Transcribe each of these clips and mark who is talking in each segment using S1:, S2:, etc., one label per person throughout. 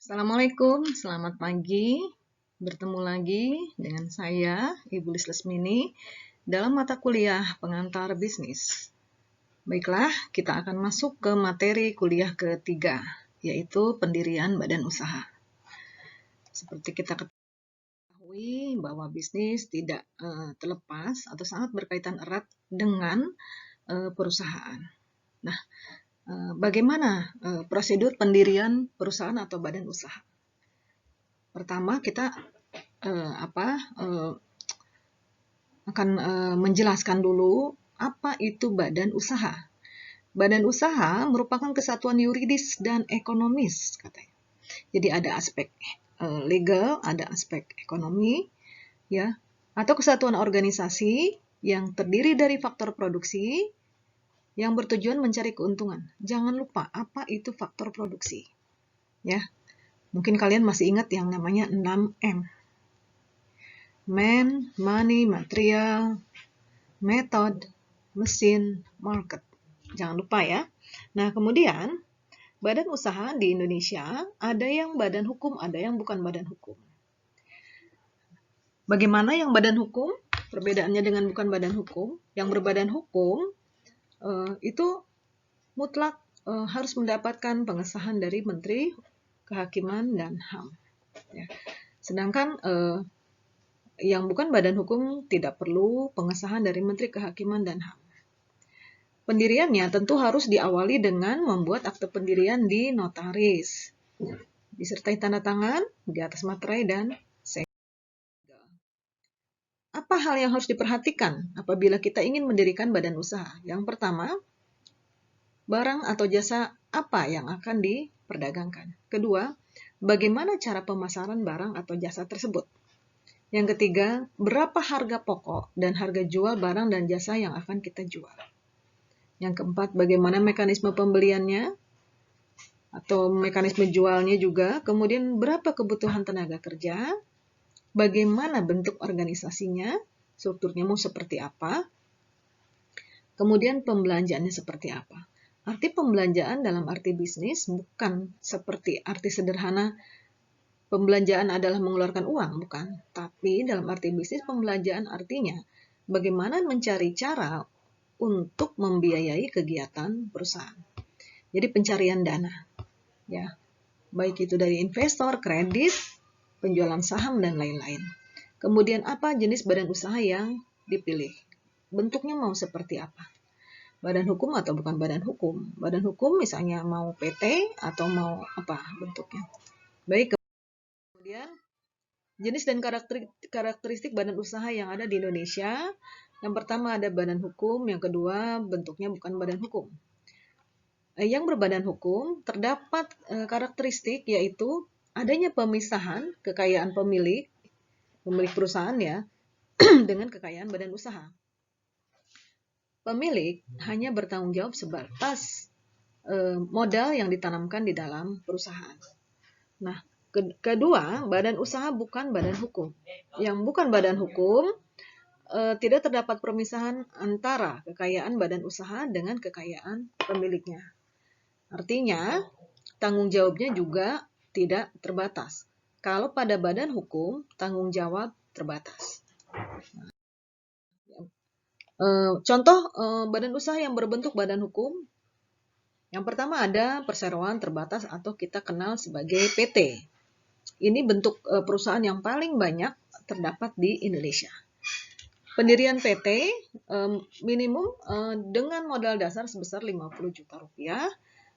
S1: Assalamualaikum, selamat pagi. Bertemu lagi dengan saya, Ibu Lis Lesmini, dalam mata kuliah pengantar bisnis. Baiklah, kita akan masuk ke materi kuliah ketiga, yaitu pendirian badan usaha. Seperti kita ketahui bahwa bisnis tidak terlepas atau sangat berkaitan erat dengan perusahaan. Nah, bagaimana prosedur pendirian perusahaan atau badan usaha? Pertama, kita akan menjelaskan dulu apa itu badan usaha. Badan usaha merupakan kesatuan yuridis dan ekonomis, katanya. Jadi ada aspek legal, ada aspek ekonomi, ya, atau kesatuan organisasi yang terdiri dari faktor produksi yang bertujuan mencari keuntungan. Jangan lupa apa itu faktor produksi, ya. Mungkin kalian masih ingat yang namanya 6M. Man, money, material, method, mesin, market. Jangan lupa ya. Nah, kemudian badan usaha di Indonesia ada yang badan hukum, ada yang bukan badan hukum. Bagaimana yang badan hukum? Perbedaannya dengan bukan badan hukum. Yang berbadan hukum itu mutlak harus mendapatkan pengesahan dari Menteri Kehakiman dan HAM. Ya. Sedangkan yang bukan badan hukum tidak perlu pengesahan dari Menteri Kehakiman dan HAM. Pendiriannya tentu harus diawali dengan membuat akte pendirian di notaris, disertai tanda tangan di atas materai dan segel. Apa hal yang harus diperhatikan apabila kita ingin mendirikan badan usaha? Yang pertama, barang atau jasa apa yang akan diperdagangkan? Kedua, bagaimana cara pemasaran barang atau jasa tersebut? Yang ketiga, berapa harga pokok dan harga jual barang dan jasa yang akan kita jual? Yang keempat, bagaimana mekanisme pembeliannya atau mekanisme jualnya juga. Kemudian, berapa kebutuhan tenaga kerja? Bagaimana bentuk organisasinya? Strukturnya mau seperti apa? Kemudian, pembelanjaannya seperti apa? Arti pembelanjaan dalam arti bisnis bukan seperti arti sederhana pembelanjaan adalah mengeluarkan uang, bukan. Tapi dalam arti bisnis, pembelanjaan artinya bagaimana mencari cara untuk membiayai kegiatan perusahaan. Jadi pencarian dana, ya, baik itu dari investor, kredit, penjualan saham dan lain-lain. Kemudian apa jenis badan usaha yang dipilih? Bentuknya mau seperti apa? Badan hukum atau bukan badan hukum? Badan hukum misalnya mau PT atau mau apa bentuknya? Baik, kemudian jenis dan karakteristik badan usaha yang ada di Indonesia. Yang pertama ada badan hukum, yang kedua bentuknya bukan badan hukum. Yang berbadan hukum terdapat karakteristik yaitu adanya pemisahan kekayaan pemilik perusahaan ya dengan kekayaan badan usaha. Pemilik hanya bertanggung jawab sebatas modal yang ditanamkan di dalam perusahaan. Nah, kedua, badan usaha bukan badan hukum. Yang bukan badan hukum tidak terdapat pemisahan antara kekayaan badan usaha dengan kekayaan pemiliknya. Artinya, tanggung jawabnya juga tidak terbatas. Kalau pada badan hukum, tanggung jawab terbatas. Contoh badan usaha yang berbentuk badan hukum. Yang pertama ada perseroan terbatas atau kita kenal sebagai PT. Ini bentuk perusahaan yang paling banyak terdapat di Indonesia. Pendirian PT minimum dengan modal dasar sebesar 50 juta rupiah,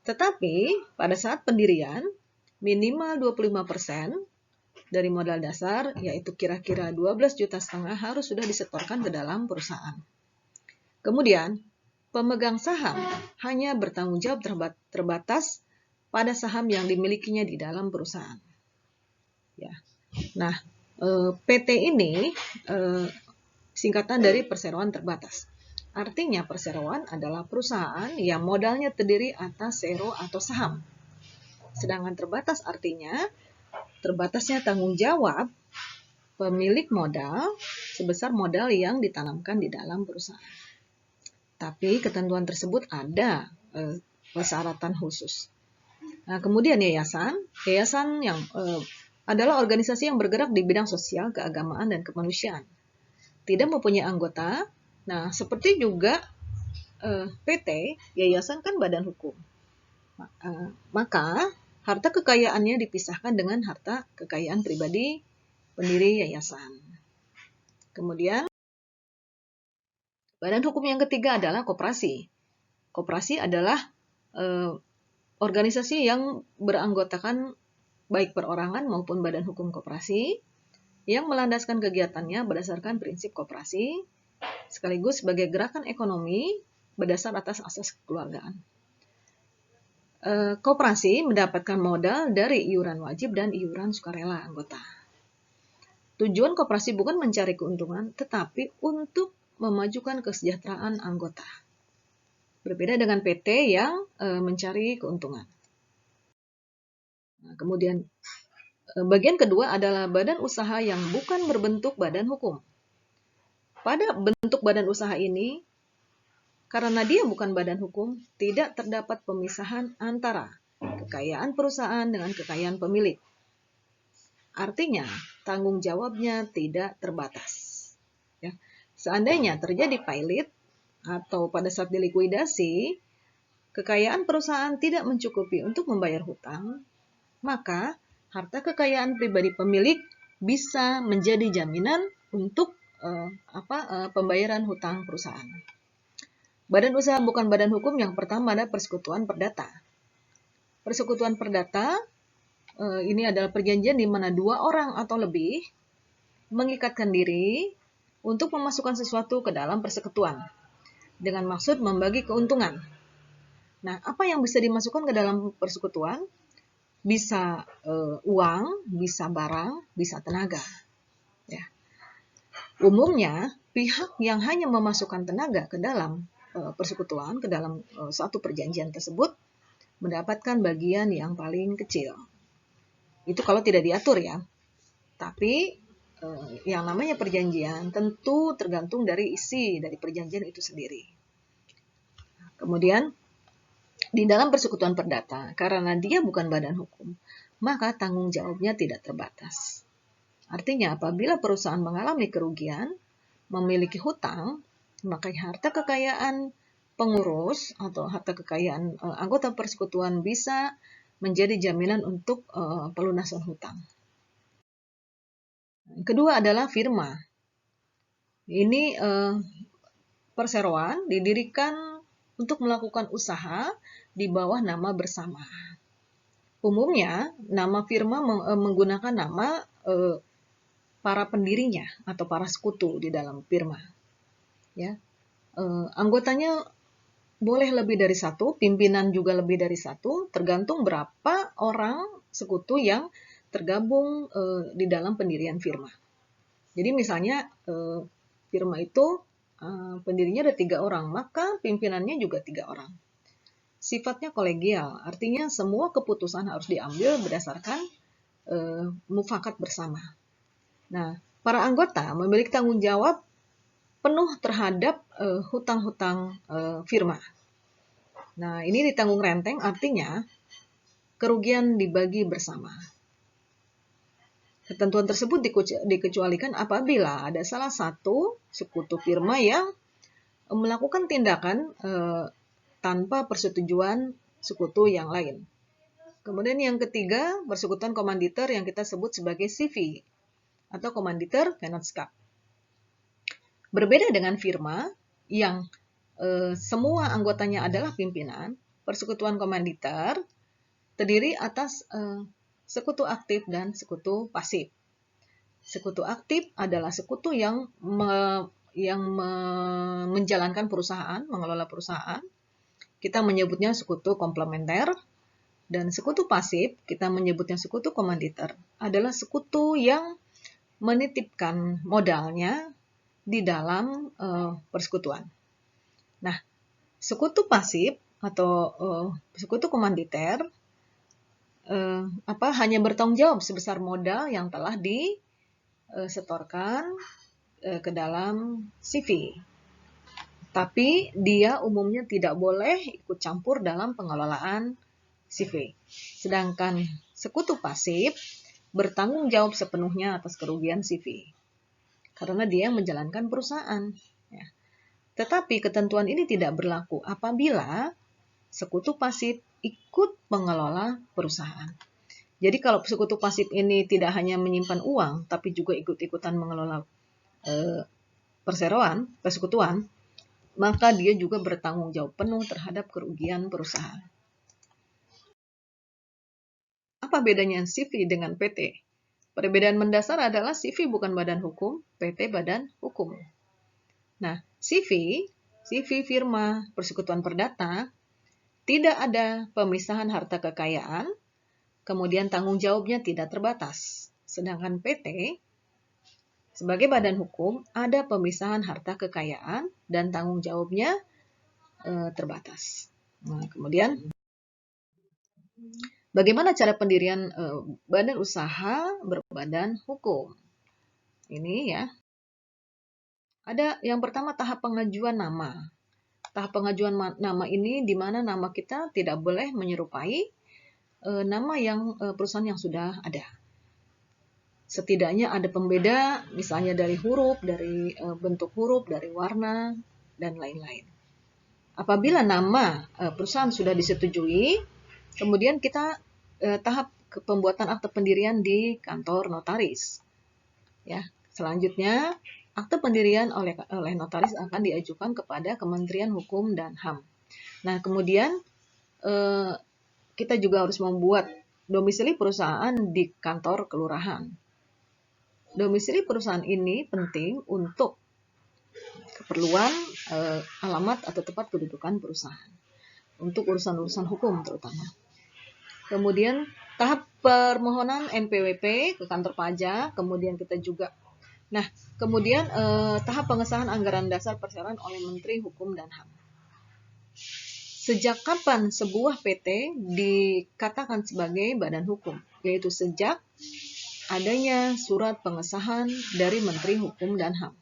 S1: tetapi pada saat pendirian minimal 25% dari modal dasar, yaitu kira-kira 12,5 juta harus sudah disetorkan ke dalam perusahaan. Kemudian, pemegang saham hanya bertanggung jawab terbatas pada saham yang dimilikinya di dalam perusahaan. Ya. Nah, PT ini singkatan dari perseroan terbatas. Artinya perseroan adalah perusahaan yang modalnya terdiri atas sero atau saham. Sedangkan terbatas artinya terbatasnya tanggung jawab pemilik modal sebesar modal yang ditanamkan di dalam perusahaan. Tapi ketentuan tersebut ada persyaratan khusus. Nah, kemudian yayasan yang adalah organisasi yang bergerak di bidang sosial, keagamaan, dan kemanusiaan. Tidak mempunyai anggota. Nah, seperti juga PT, yayasan kan badan hukum. Maka harta kekayaannya dipisahkan dengan harta kekayaan pribadi pendiri yayasan. Kemudian badan hukum yang ketiga adalah koperasi. Koperasi adalah organisasi yang beranggotakan baik perorangan maupun badan hukum koperasi yang melandaskan kegiatannya berdasarkan prinsip koperasi sekaligus sebagai gerakan ekonomi berdasar atas asas kekeluargaan. Koperasi mendapatkan modal dari iuran wajib dan iuran sukarela anggota. Tujuan koperasi bukan mencari keuntungan, tetapi untuk memajukan kesejahteraan anggota. Berbeda dengan PT yang mencari keuntungan. Nah, kemudian bagian kedua adalah badan usaha yang bukan berbentuk badan hukum. Pada bentuk badan usaha ini, karena dia bukan badan hukum, tidak terdapat pemisahan antara kekayaan perusahaan dengan kekayaan pemilik. Artinya, tanggung jawabnya tidak terbatas. Ya. Seandainya terjadi pailit atau pada saat dilikuidasi, kekayaan perusahaan tidak mencukupi untuk membayar hutang, maka harta kekayaan pribadi pemilik bisa menjadi jaminan untuk pembayaran hutang perusahaan. Badan usaha bukan badan hukum yang pertama ada persekutuan perdata. Persekutuan perdata ini adalah perjanjian di mana dua orang atau lebih mengikatkan diri untuk memasukkan sesuatu ke dalam persekutuan dengan maksud membagi keuntungan. Nah, apa yang bisa dimasukkan ke dalam persekutuan? Bisa uang, bisa barang, bisa tenaga. Ya. Umumnya, pihak yang hanya memasukkan tenaga ke dalam persekutuan, ke dalam satu perjanjian tersebut, mendapatkan bagian yang paling kecil. Itu kalau tidak diatur ya. Tapi yang namanya perjanjian tentu tergantung dari isi dari perjanjian itu sendiri. Kemudian, di dalam persekutuan perdata, karena dia bukan badan hukum, maka tanggung jawabnya tidak terbatas. Artinya, apabila perusahaan mengalami kerugian, memiliki hutang, maka harta kekayaan pengurus atau harta kekayaan anggota persekutuan bisa menjadi jaminan untuk pelunasan hutang. Kedua adalah firma. Ini perseroan didirikan untuk melakukan usaha di bawah nama bersama. Umumnya, nama firma menggunakan nama para pendirinya atau para sekutu di dalam firma. Ya, anggotanya boleh lebih dari satu, pimpinan juga lebih dari satu, tergantung berapa orang sekutu yang tergabung di dalam pendirian firma. Jadi misalnya firma itu pendirinya ada 3 orang, maka pimpinannya juga 3 orang. Sifatnya kolegial, artinya semua keputusan harus diambil berdasarkan mufakat bersama. Nah, para anggota memiliki tanggung jawab penuh terhadap hutang-hutang firma. Nah, ini ditanggung renteng, artinya kerugian dibagi bersama. Ketentuan tersebut dikecualikan apabila ada salah satu sekutu firma yang melakukan tindakan tanpa persetujuan sekutu yang lain. Kemudian yang ketiga, persekutuan komanditer yang kita sebut sebagai CV atau komanditer vennootschap. Berbeda dengan firma yang semua anggotanya adalah pimpinan, persekutuan komanditer terdiri atas sekutu aktif dan sekutu pasif. Sekutu aktif adalah sekutu yang menjalankan perusahaan, mengelola perusahaan. Kita menyebutnya sekutu komplementer. Dan sekutu pasif, kita menyebutnya sekutu komanditer, adalah sekutu yang menitipkan modalnya di dalam persekutuan. Nah, sekutu pasif atau sekutu komanditer hanya bertanggung jawab sebesar modal yang telah disetorkan ke dalam CV. Tapi dia umumnya tidak boleh ikut campur dalam pengelolaan CV. Sedangkan sekutu pasif bertanggung jawab sepenuhnya atas kerugian CV, karena dia yang menjalankan perusahaan. Ya. Tetapi ketentuan ini tidak berlaku apabila sekutu pasif ikut mengelola perusahaan. Jadi kalau sekutu pasif ini tidak hanya menyimpan uang, tapi juga ikut-ikutan mengelola perseroan, persekutuan, maka dia juga bertanggung jawab penuh terhadap kerugian perusahaan. Apa bedanya CV dengan PT? Perbedaan mendasar adalah CV bukan badan hukum, PT badan hukum. Nah, CV firma persekutuan perdata, tidak ada pemisahan harta kekayaan, kemudian tanggung jawabnya tidak terbatas. Sedangkan PT, sebagai badan hukum, ada pemisahan harta kekayaan dan tanggung jawabnya terbatas. Nah, kemudian, bagaimana cara pendirian badan usaha berbadan hukum? Ini ya. Ada yang pertama tahap pengajuan nama. Tahap pengajuan nama ini di mana nama kita tidak boleh menyerupai nama yang perusahaan yang sudah ada. Setidaknya ada pembeda, misalnya dari huruf, dari bentuk huruf, dari warna, dan lain-lain. Apabila nama perusahaan sudah disetujui, kemudian kita tahap pembuatan akte pendirian di kantor notaris. Ya, selanjutnya akte pendirian oleh notaris akan diajukan kepada Kementerian Hukum dan HAM. Nah, kemudian kita juga harus membuat domisili perusahaan di kantor kelurahan. Domisili perusahaan ini penting untuk keperluan alamat atau tempat kedudukan perusahaan, untuk urusan-urusan hukum terutama. Kemudian tahap permohonan NPWP ke kantor pajak, kemudian kita juga kemudian tahap pengesahan anggaran dasar perseroan oleh Menteri Hukum dan HAM. Sejak kapan sebuah PT dikatakan sebagai badan hukum? Yaitu sejak adanya surat pengesahan dari Menteri Hukum dan HAM.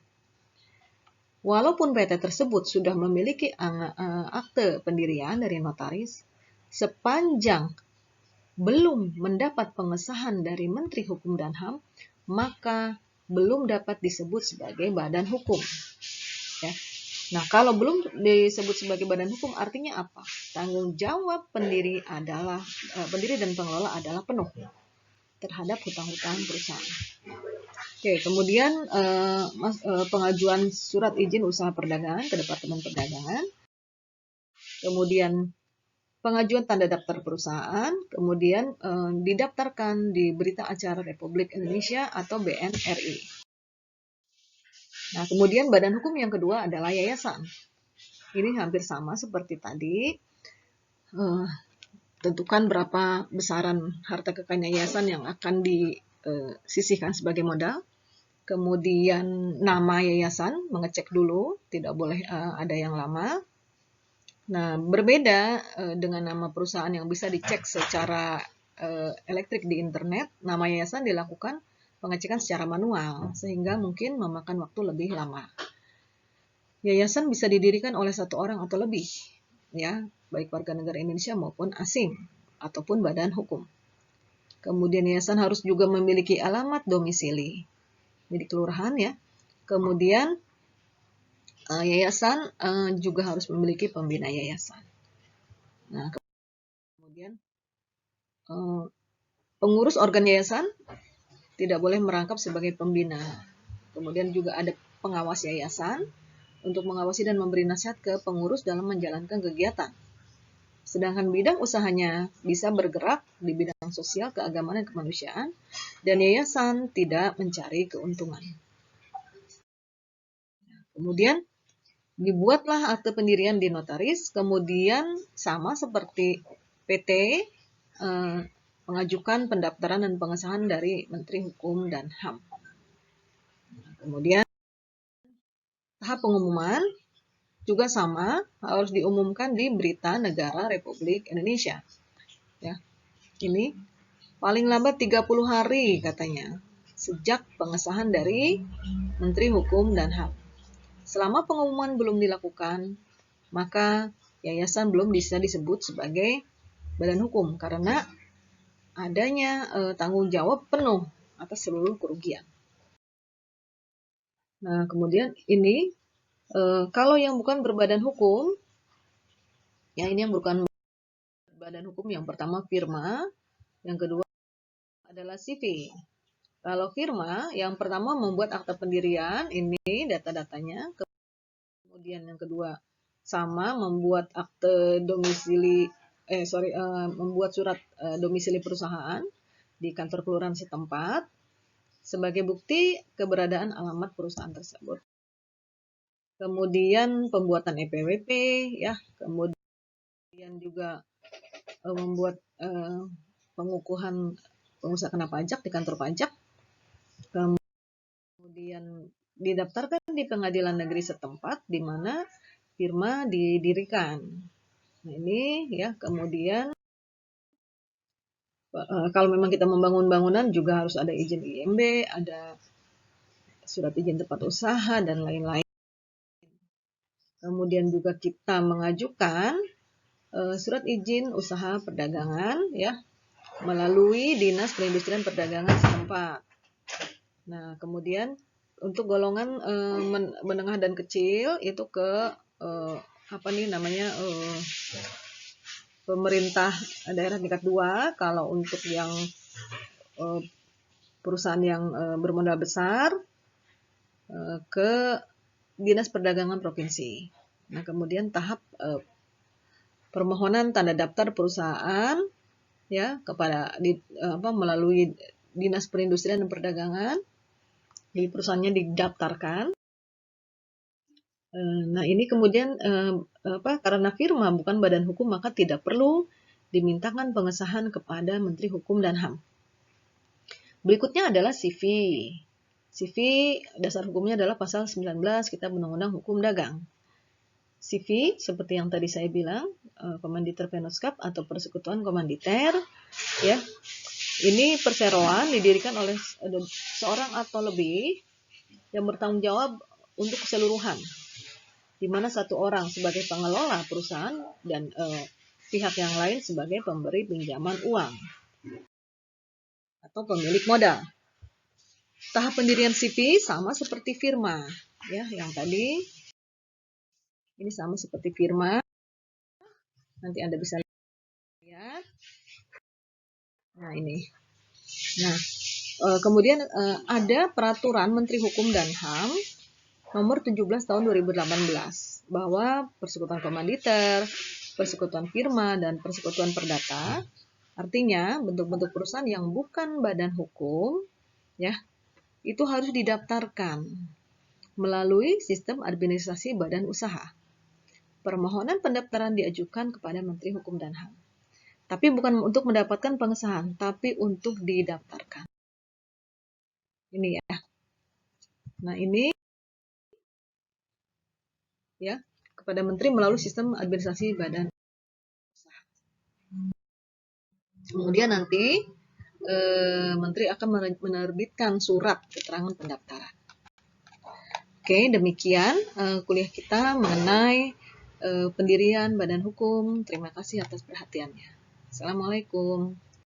S1: Walaupun PT tersebut sudah memiliki akte pendirian dari notaris, sepanjang belum mendapat pengesahan dari Menteri Hukum dan HAM, maka belum dapat disebut sebagai badan hukum. Ya. Nah, kalau belum disebut sebagai badan hukum, artinya apa? Tanggung jawab pendiri dan pengelola adalah penuh terhadap hutang-hutang perusahaan. Oke, kemudian pengajuan surat izin usaha perdagangan ke Departemen Perdagangan, kemudian pengajuan tanda daftar perusahaan, kemudian didaftarkan di Berita Acara Republik Indonesia atau BNRI. Nah, kemudian badan hukum yang kedua adalah yayasan. Ini hampir sama seperti tadi. Tentukan berapa besaran harta kekayaan yayasan yang akan disisihkan sebagai modal. Kemudian nama yayasan, mengecek dulu, tidak boleh ada yang lama. Nah, berbeda dengan nama perusahaan yang bisa dicek secara elektrik di internet, nama yayasan dilakukan pengecekan secara manual, sehingga mungkin memakan waktu lebih lama. Yayasan bisa didirikan oleh satu orang atau lebih, ya, baik warga negara Indonesia maupun asing, ataupun badan hukum. Kemudian yayasan harus juga memiliki alamat domisili, jadi kelurahan ya. Kemudian yayasan juga harus memiliki pembina yayasan. Nah, kemudian pengurus organ yayasan tidak boleh merangkap sebagai pembina. Kemudian juga ada pengawas yayasan untuk mengawasi dan memberi nasihat ke pengurus dalam menjalankan kegiatan. Sedangkan bidang usahanya bisa bergerak di bidang sosial, keagamaan, dan kemanusiaan, dan yayasan tidak mencari keuntungan. Kemudian dibuatlah akte pendirian di notaris, kemudian sama seperti PT, mengajukan pendaftaran dan pengesahan dari Menteri Hukum dan HAM. Kemudian tahap pengumuman juga sama, harus diumumkan di Berita Negara Republik Indonesia. Ya. Ini paling lambat 30 hari katanya, sejak pengesahan dari Menteri Hukum dan HAM. Selama pengumuman belum dilakukan, maka yayasan belum bisa disebut sebagai badan hukum karena adanya tanggung jawab penuh atas seluruh kerugian. Nah, kemudian ini kalau yang bukan berbadan hukum, ya ini yang bukan badan hukum, yang pertama firma, yang kedua adalah CV. Kalau firma, yang pertama membuat akta pendirian, ini data-datanya, kemudian yang kedua sama membuat akte domisili, membuat surat domisili perusahaan di kantor kelurahan setempat sebagai bukti keberadaan alamat perusahaan tersebut. Kemudian pembuatan EPWP, ya, kemudian juga membuat pengukuhan pengusaha kena pajak di kantor pajak, kemudian didaftarkan di pengadilan negeri setempat di mana firma didirikan. Nah ini ya, kemudian kalau memang kita membangun bangunan juga harus ada izin IMB, ada surat izin tempat usaha dan lain-lain. Kemudian juga kita mengajukan surat izin usaha perdagangan ya melalui Dinas Perindustrian Perdagangan setempat. Nah, kemudian untuk golongan menengah dan kecil itu ke pemerintah daerah tingkat 2. Kalau untuk yang perusahaan yang bermodal besar ke Dinas Perdagangan Provinsi. Nah, kemudian tahap permohonan tanda daftar perusahaan ya melalui Dinas Perindustrian dan Perdagangan, di perusahaannya didaftarkan. Nah, ini kemudian karena firma bukan badan hukum maka tidak perlu dimintakan pengesahan kepada Menteri Hukum dan HAM. Berikutnya adalah CV. CV dasar hukumnya adalah pasal 19 Kitab Undang-Undang Hukum Dagang. CV seperti yang tadi saya bilang, Komanditer Penoskap atau Persekutuan Komanditer, ya. Ini perseroan didirikan oleh seorang atau lebih yang bertanggung jawab untuk keseluruhan, di mana satu orang sebagai pengelola perusahaan dan pihak yang lain sebagai pemberi pinjaman uang atau pemilik modal. Tahap pendirian CV sama seperti firma, ya, yang tadi ini sama seperti firma. Nanti Anda bisa lihat. Nah, ini. Nah, kemudian ada peraturan Menteri Hukum dan HAM nomor 17 tahun 2018 bahwa persekutuan komanditer, persekutuan firma, dan persekutuan perdata, artinya bentuk-bentuk perusahaan yang bukan badan hukum, ya, itu harus didaftarkan melalui sistem administrasi badan usaha. Permohonan pendaftaran diajukan kepada Menteri Hukum dan HAM. Tapi bukan untuk mendapatkan pengesahan, tapi untuk didaftarkan. Ini ya. Nah, ini ya kepada Menteri melalui sistem administrasi badan usaha. Kemudian nanti Menteri akan menerbitkan surat keterangan pendaftaran. Oke, demikian kuliah kita mengenai pendirian badan hukum. Terima kasih atas perhatiannya. Assalamualaikum.